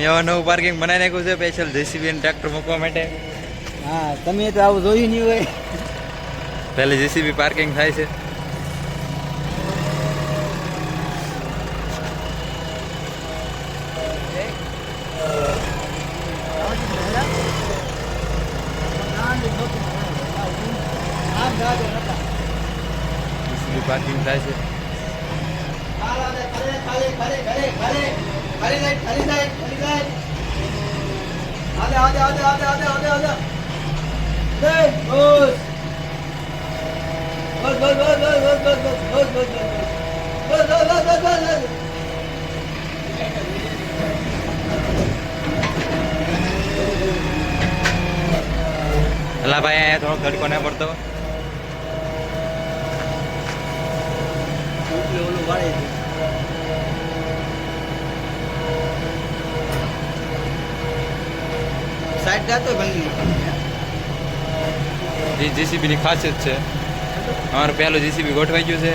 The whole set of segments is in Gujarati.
અહીંયા નવું પાર્કિંગ બનાવી નાખ્યું છે સ્પેશિયલ જેસીબી અને ટ્રેક્ટર મૂકવા માટે. હા તમે તો આવું જોયું નહીં હોય. પહેલે જેસીબી પાર્કિંગ થાય છે. જેસીબી પાર્કિંગ થાય છે. અલા ભાઈ અહીંયા થોડોક તડકો ના પડતો. સાઈડ જાતો ભાઈ જેસીબી ની ખાસિયત છે. અમારું પહેલું જેસીબી ગોઠવાઈ ગયું છે.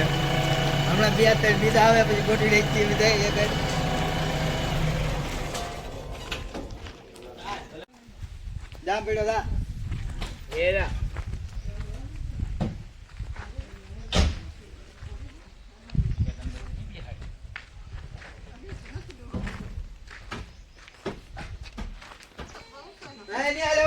હમણાં 2-3 બીજા આવે પછી ગોઠવી નાખી બધા એક જા પેડો જા એ જા નહીં આલો.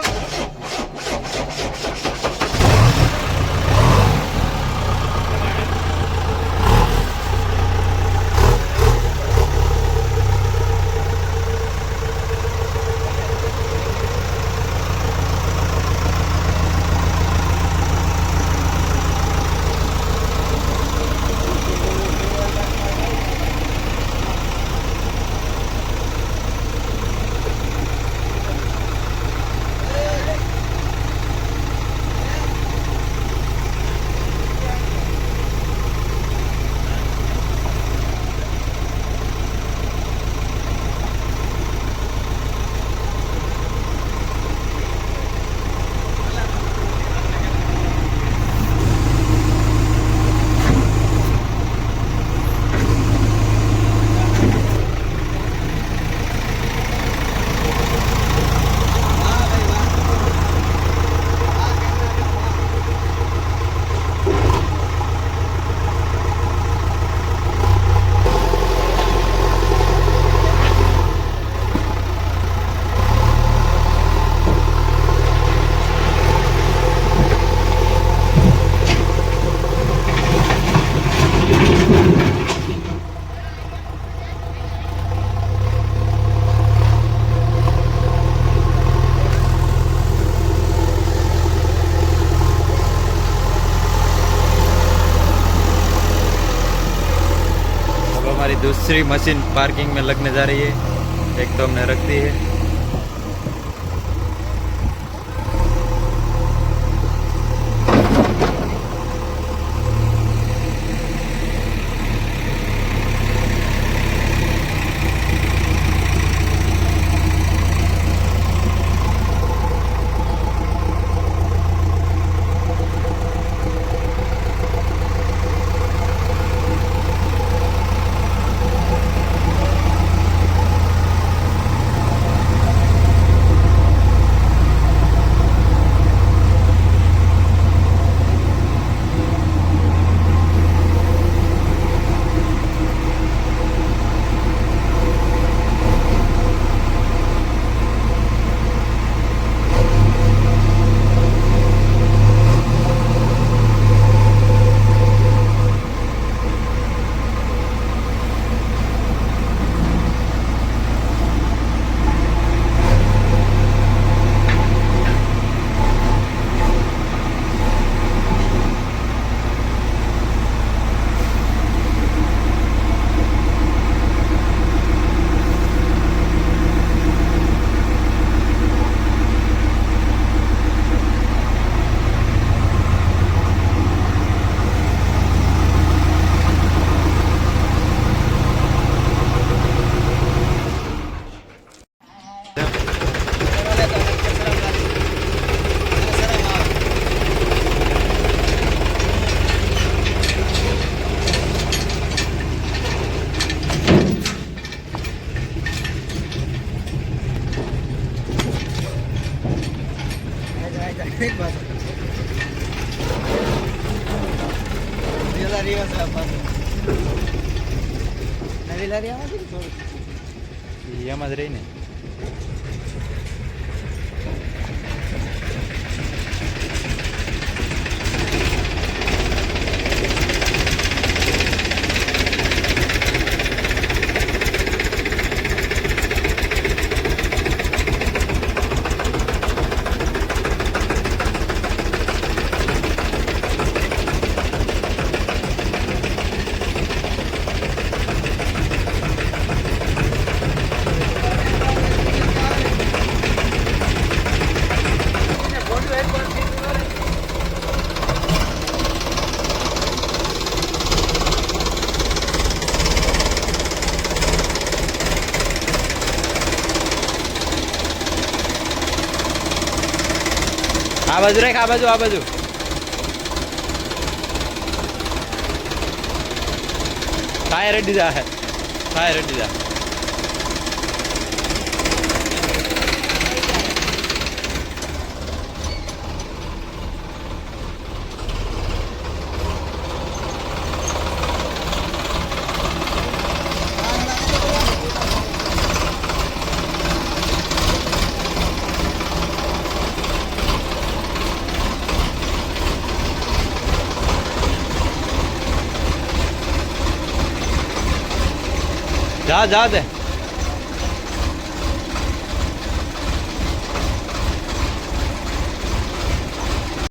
हमारी दूसरी मशीन पार्किंग में लगने जा रही है. एक तो हमने रख दी है. લારીઓ છે પાછો નવી લારી આવે છે કે થોડી ઈ એમાં જ રહીને. આ બાજુ રાખ, આ બાજુ, આ બાજુ. ટાયર રેડી જા હે, ટાયર રેડી જા. જા જા દે.